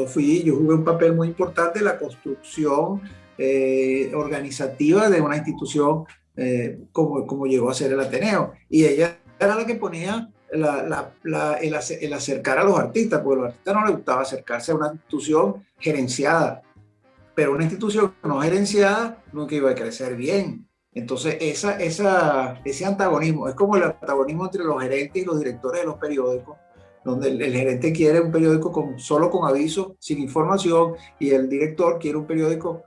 jugué un papel muy importante en la construcción organizativa de una institución como llegó a ser el Ateneo. Y ella era la que ponía el acercar a los artistas, porque a los artistas no les gustaba acercarse a una institución gerenciada, pero una institución no gerenciada nunca iba a crecer bien. Entonces ese antagonismo, es como el antagonismo entre los gerentes y los directores de los periódicos, donde el gerente quiere un periódico solo con aviso, sin información, y el director quiere un periódico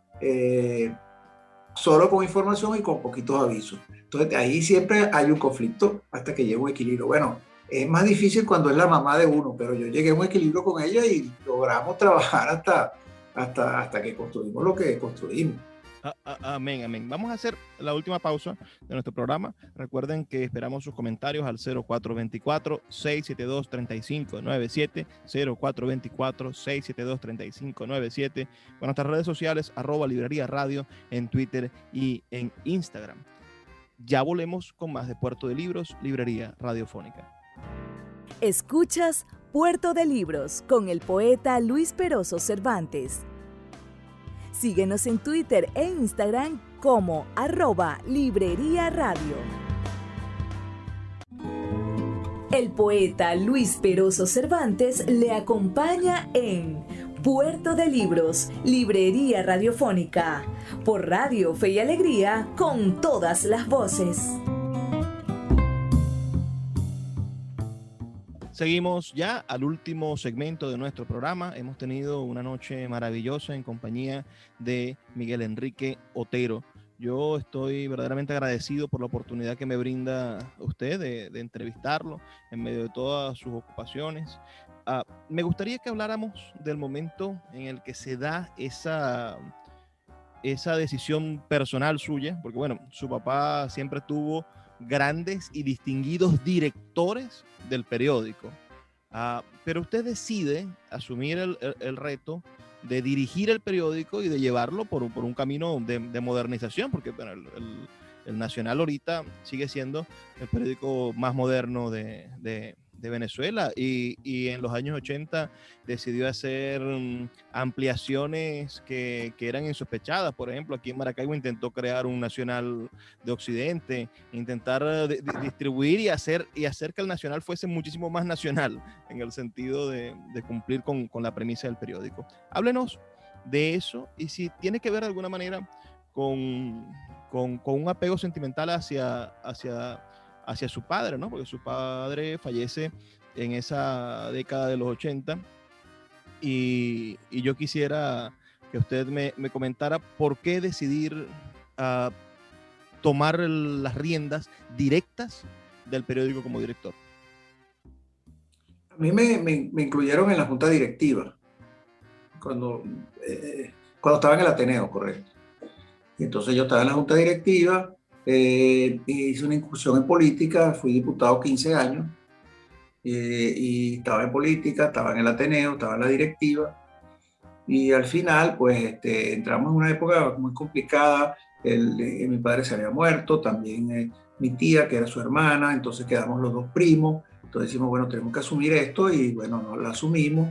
solo con información y con poquitos avisos. Entonces ahí siempre hay un conflicto hasta que llega un equilibrio. Bueno, Es más difícil cuando es la mamá de uno, pero yo llegué a un equilibrio con ella y logramos trabajar hasta que construimos lo que construimos. Amén, amén. Vamos a hacer la última pausa de nuestro programa. Recuerden que esperamos sus comentarios al 0424-672-3597, 0424-672-3597, con nuestras redes sociales, @Librería Radio, en Twitter y en Instagram. Ya volvemos con más de Puerto de Libros, Librería Radiofónica. Escuchas Puerto de Libros con el poeta Luis Peroso Cervantes. Síguenos en Twitter e Instagram como @Librería Radio. El poeta Luis Peroso Cervantes le acompaña en Puerto de Libros, Librería Radiofónica, por Radio Fe y Alegría, con todas las voces. Seguimos ya al último segmento de nuestro programa. Hemos tenido una noche maravillosa en compañía de Miguel Enrique Otero. Yo estoy verdaderamente agradecido por la oportunidad que me brinda usted de entrevistarlo en medio de todas sus ocupaciones. Me gustaría que habláramos del momento en el que se da esa decisión personal suya, porque bueno, su papá siempre tuvo grandes y distinguidos directores del periódico, pero usted decide asumir el reto de dirigir el periódico y de llevarlo por un camino de modernización, porque bueno, el Nacional ahorita sigue siendo el periódico más moderno de Venezuela, y en los años 80 decidió hacer ampliaciones que eran insospechadas. Por ejemplo, aquí en Maracaibo intentó crear un Nacional de Occidente, intentar distribuir y hacer que el Nacional fuese muchísimo más nacional, en el sentido de cumplir con la premisa del periódico. Háblenos de eso, y si tiene que ver de alguna manera con un apego sentimental hacia su padre, ¿no? Porque su padre fallece en esa década de los 80, y yo quisiera que usted me comentara por qué decidir tomar las riendas directas del periódico como director. A mí me incluyeron en la junta directiva cuando estaba en el Ateneo, correcto. Y entonces yo estaba en la junta directiva, hice una incursión en política, fui diputado 15 años, y estaba en política, estaba en el Ateneo, estaba en la directiva, y al final pues entramos en una época muy complicada. Mi padre se había muerto, también mi tía, que era su hermana, entonces quedamos los dos primos. Entonces decimos, bueno, tenemos que asumir esto, y bueno, no lo asumimos.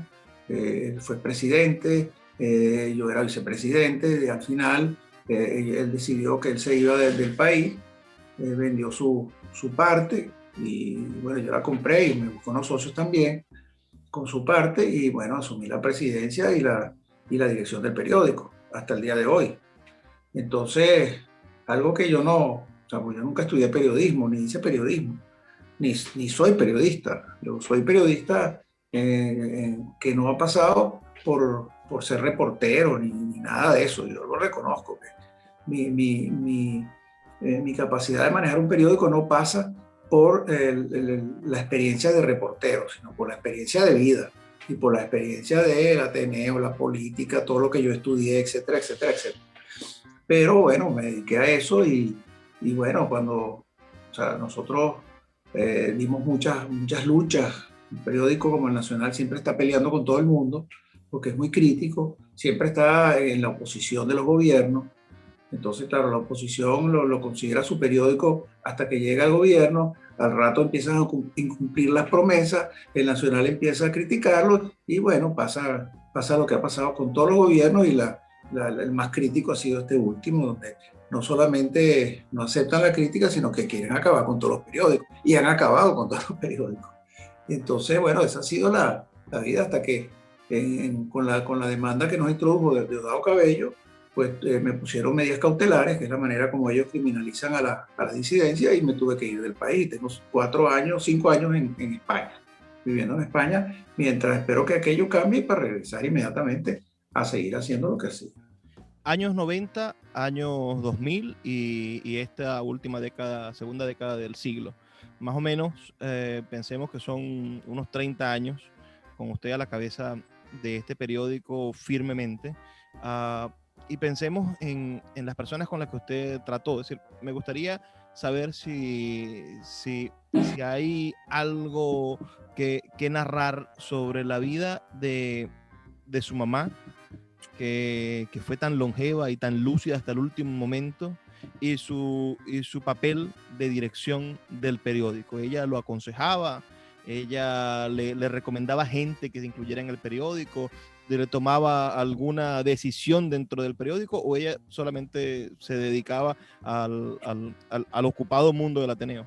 Él fue presidente, yo era vicepresidente, y al final él decidió que él se iba del país, vendió su parte, y bueno, yo la compré y me buscó unos socios también con su parte, y bueno, asumí la presidencia y la dirección del periódico hasta el día de hoy. Entonces, algo que yo pues yo nunca estudié periodismo, ni hice periodismo, ni soy periodista. Yo soy periodista que no ha pasado por ser reportero ni nada de eso. Yo lo reconozco. Mi capacidad de manejar un periódico no pasa por la experiencia de reportero, sino por la experiencia de vida y por la experiencia del Ateneo, la política, todo lo que yo estudié, etcétera, etcétera, etcétera. Pero bueno, me dediqué a eso, y bueno, nosotros dimos muchas luchas. Un periódico como el Nacional siempre está peleando con todo el mundo porque es muy crítico, siempre está en la oposición de los gobiernos. Entonces, claro, la oposición lo considera su periódico hasta que llega al gobierno. Al rato empiezan a incumplir las promesas, el Nacional empieza a criticarlo, y bueno, pasa lo que ha pasado con todos los gobiernos, y el más crítico ha sido este último, donde no solamente no aceptan la crítica, sino que quieren acabar con todos los periódicos, y han acabado con todos los periódicos. Entonces, bueno, esa ha sido la vida, hasta que con la demanda que nos introdujo de Diosdado Cabello, pues me pusieron medidas cautelares, que es la manera como ellos criminalizan a la disidencia, y me tuve que ir del país. Tengo 5 años en España, viviendo en España, mientras espero que aquello cambie para regresar inmediatamente a seguir haciendo lo que hacía. años 90, años 2000 y esta última década, segunda década del siglo. Más o menos, pensemos que son unos 30 años con usted a la cabeza de este periódico firmemente. Y pensemos en las personas con las que usted trató. Es decir, me gustaría saber si hay algo que narrar sobre la vida de su mamá, que fue tan longeva y tan lúcida hasta el último momento, y su papel de dirección del periódico. Ella lo aconsejaba, ella le recomendaba gente que se incluyera en el periódico, le tomaba alguna decisión dentro del periódico, o ella solamente se dedicaba al ocupado mundo del Ateneo.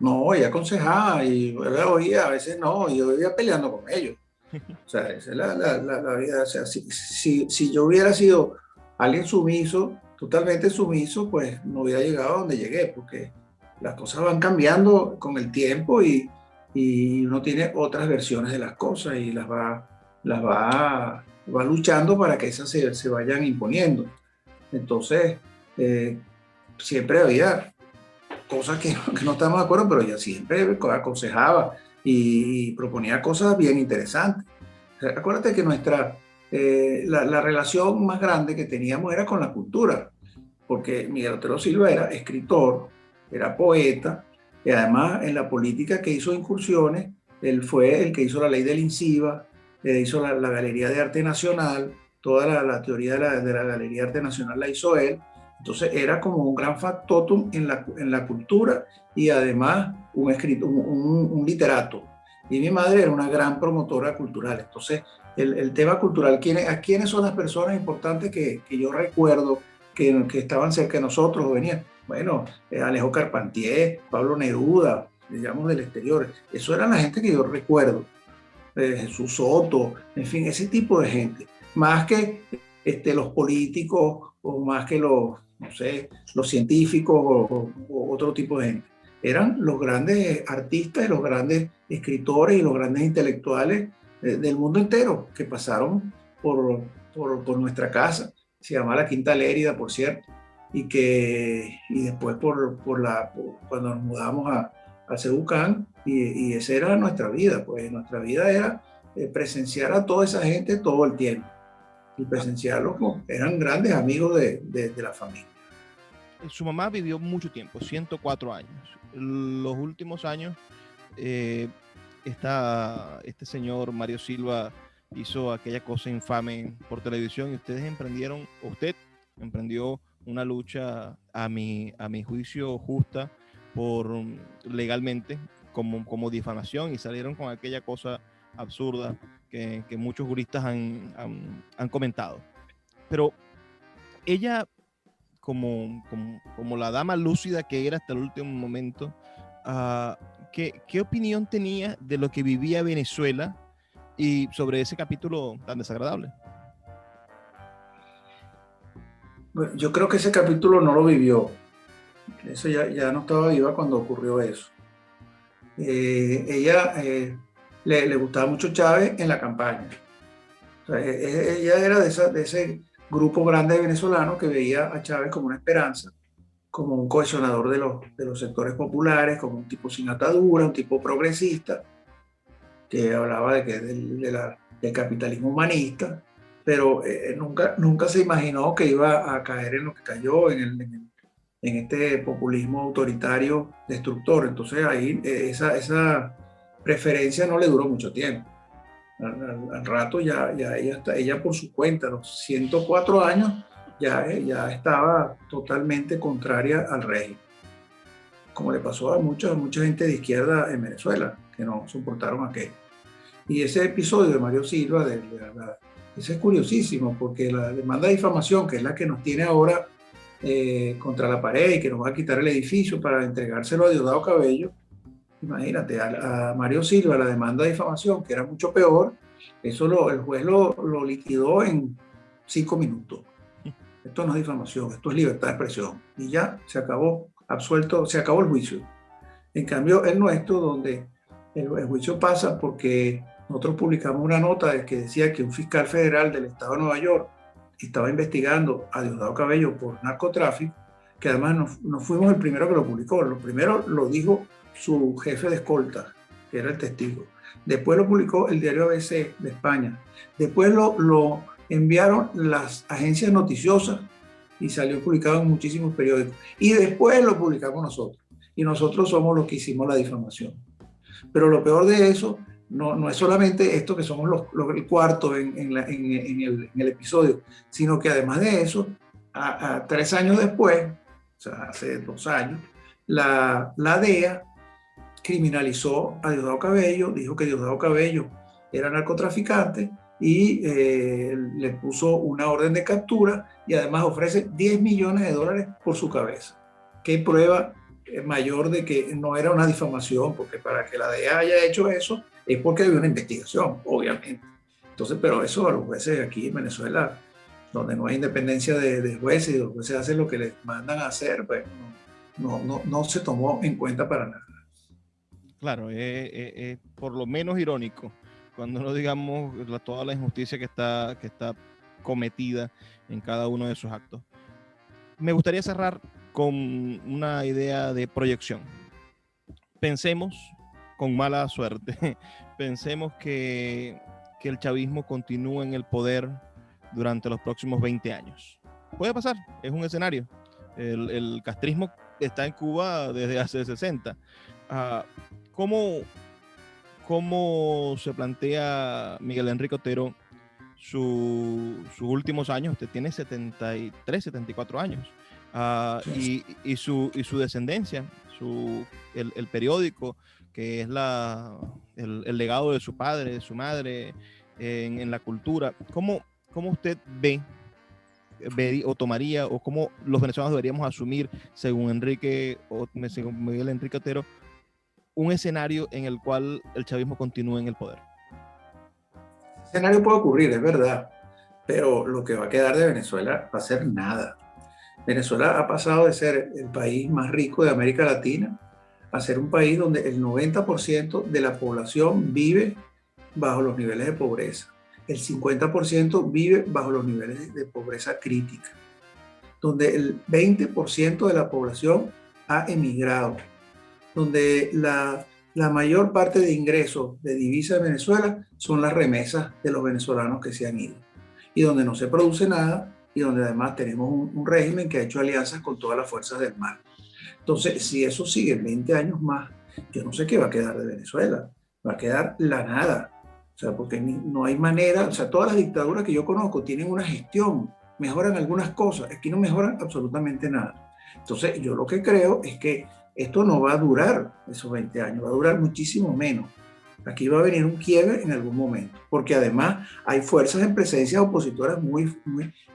No, ella aconsejaba y yo la oía, a veces no, y yo vivía peleando con ellos. O sea, esa es la vida. O sea, si yo hubiera sido alguien sumiso, totalmente sumiso, pues no hubiera llegado a donde llegué, porque las cosas van cambiando con el tiempo y uno tiene otras versiones de las cosas y va luchando para que esas se vayan imponiendo. Entonces, siempre había cosas que no estamos de acuerdo, pero ella siempre aconsejaba y proponía cosas bien interesantes. Acuérdate que la relación más grande que teníamos era con la cultura, porque Miguel Otero Silva era escritor, era poeta, y además en la política que hizo incursiones, él fue el que hizo la ley del INCIBA, hizo la Galería de Arte Nacional, toda la teoría de la Galería de Arte Nacional la hizo él. Entonces era como un gran factotum en la cultura y además un literato. Y mi madre era una gran promotora cultural. Entonces el tema cultural, ¿quiénes son las personas importantes que yo recuerdo que estaban cerca de nosotros o venían? Bueno, Alejo Carpentier, Pablo Neruda, digamos del exterior. Eso era la gente que yo recuerdo. Jesús Soto, en fin, ese tipo de gente. Más que los políticos o más que los científicos o otro tipo de gente. Eran los grandes artistas y los grandes escritores y los grandes intelectuales del mundo entero que pasaron por nuestra casa. Se llamaba la Quinta Lérida, por cierto, y después cuando nos mudamos a Cebucán, y esa era nuestra vida. Pues nuestra vida era presenciar a toda esa gente todo el tiempo. Y presenciarlos, eran grandes amigos de la familia. Su mamá vivió mucho tiempo, 104 años. Los últimos años, este señor Mario Silva hizo aquella cosa infame por televisión y usted emprendió una lucha a mi juicio justa legalmente como difamación, y salieron con aquella cosa absurda que muchos juristas han comentado. Pero ella, como la dama lúcida que era hasta el último momento, ¿qué opinión tenía de lo que vivía Venezuela y sobre ese capítulo tan desagradable? Bueno, yo creo que ese capítulo no lo vivió. Eso ya no estaba viva cuando ocurrió eso. Ella le gustaba mucho Chávez en la campaña. O sea, ella era de ese grupo grande de venezolanos que veía a Chávez como una esperanza, como un cohesionador de los sectores populares, como un tipo sin atadura, un tipo progresista, que hablaba del capitalismo humanista, pero nunca se imaginó que iba a caer en lo que cayó, en este populismo autoritario destructor. Entonces ahí esa preferencia no le duró mucho tiempo. Al rato ya ella por su cuenta, a los 104 años, ya estaba totalmente contraria al régimen, como le pasó a mucha gente de izquierda en Venezuela, que no soportaron aquello. Y ese episodio de Mario Silva, ese es curiosísimo, porque la demanda de difamación, que es la que nos tiene ahora contra la pared y que nos va a quitar el edificio para entregárselo a Diosdado Cabello, imagínate, a Mario Silva la demanda de difamación, que era mucho peor, eso el juez lo liquidó en 5 minutos. Esto no es difamación, esto es libertad de expresión. Y ya se acabó, absuelto, se acabó el juicio. En cambio, el nuestro, donde el juicio pasa porque nosotros publicamos una nota que decía que un fiscal federal del estado de Nueva York estaba investigando a Diosdado Cabello por narcotráfico, que además no fuimos el primero que lo publicó. Lo primero lo dijo su jefe de escolta, que era el testigo. Después lo publicó el diario ABC de España. Después lo enviaron las agencias noticiosas y salió publicado en muchísimos periódicos. Y después lo publicamos nosotros. Y nosotros somos los que hicimos la difamación. Pero lo peor de eso no es solamente esto que somos el cuarto en el episodio, sino que además de eso, 3 años después, o sea, hace 2 años, la DEA criminalizó a Diosdado Cabello, dijo que Diosdado Cabello era narcotraficante y le puso una orden de captura y además ofrece $10 millones por su cabeza. ¿Qué prueba mayor de que no era una difamación? Porque para que la DEA haya hecho eso es porque había una investigación, obviamente. Entonces, pero eso a los jueces aquí en Venezuela, donde no hay independencia de jueces y los jueces hacen lo que les mandan a hacer, pues no se tomó en cuenta para nada. Claro, por lo menos irónico, cuando no digamos toda la injusticia que está cometida en cada uno de esos actos. Me gustaría cerrar con una idea de proyección. Pensemos, con mala suerte, pensemos que el chavismo continúe en el poder durante los próximos 20 años. Puede pasar, es un escenario. El castrismo está en Cuba desde hace 60. ¿Cómo se plantea Miguel Enrique Otero sus últimos años? Usted tiene 73, 74 años. Y su descendencia, el periódico, que es el legado de su padre, de su madre en la cultura. ¿Cómo usted ve o tomaría, o cómo los venezolanos deberíamos asumir, según Miguel Enrique Otero, un escenario en el cual el chavismo continúe en el poder? El escenario puede ocurrir, es verdad, pero lo que va a quedar de Venezuela va a ser nada. Venezuela ha pasado de ser el país más rico de América Latina a ser un país donde el 90% de la población vive bajo los niveles de pobreza. El 50% vive bajo los niveles de pobreza crítica, donde el 20% de la población ha emigrado, donde la mayor parte de ingresos de divisa de Venezuela son las remesas de los venezolanos que se han ido, y donde no se produce nada, y donde además tenemos un régimen que ha hecho alianzas con todas las fuerzas del mal. Entonces, si eso sigue 20 años más, yo no sé qué va a quedar de Venezuela. Va a quedar la nada. O sea, porque no hay manera, o sea, todas las dictaduras que yo conozco tienen una gestión, mejoran algunas cosas, aquí no mejoran absolutamente nada. Entonces, yo lo que creo es que esto no va a durar esos 20 años, va a durar muchísimo menos. Aquí va a venir un quiebre en algún momento, porque además hay fuerzas en presencia opositoras muy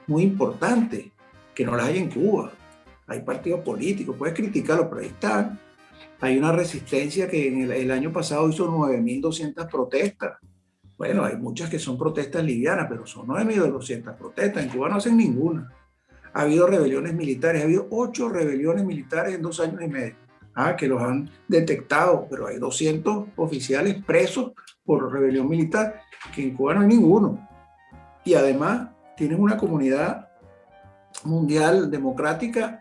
importantes, que no las hay en Cuba. Hay partidos políticos, puedes criticarlo, pero ahí están. Hay una resistencia que el año pasado hizo 9.200 protestas. Bueno, hay muchas que son protestas livianas, pero son 9.200 protestas. En Cuba no hacen ninguna. Ha habido rebeliones militares, ha habido 8 rebeliones militares en 2 años y medio. Que los han detectado, pero hay 200 oficiales presos por rebelión militar, que en Cuba no hay ninguno. Y además tienen una comunidad mundial democrática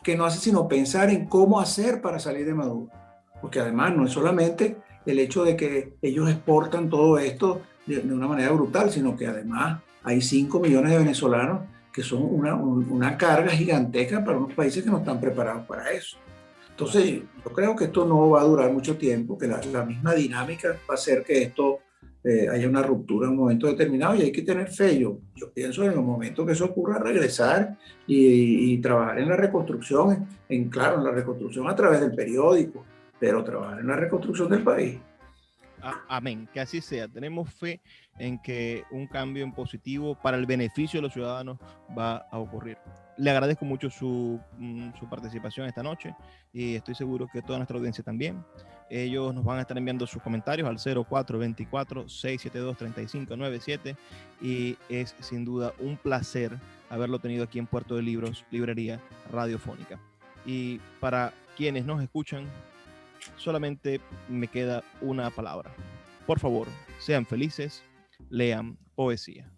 que no hace sino pensar en cómo hacer para salir de Maduro. Porque además no es solamente el hecho de que ellos exportan todo esto de una manera brutal, sino que además hay 5 millones de venezolanos que son una carga gigantesca para unos países que no están preparados para eso. Entonces, yo creo que esto no va a durar mucho tiempo, que la misma dinámica va a hacer que esto haya una ruptura en un momento determinado, y hay que tener fe. Yo pienso en el momento que eso ocurra, regresar y trabajar en la reconstrucción, claro, en la reconstrucción a través del periódico, pero trabajar en la reconstrucción del país. Amén, que así sea. Tenemos fe en que un cambio en positivo para el beneficio de los ciudadanos va a ocurrir. Le agradezco mucho su participación esta noche, y estoy seguro que toda nuestra audiencia también. Ellos nos van a estar enviando sus comentarios al 0424-672-3597, y es sin duda un placer haberlo tenido aquí en Puerto de Libros, Librería Radiofónica. Y para quienes nos escuchan, solamente me queda una palabra. Por favor, sean felices, lean poesía.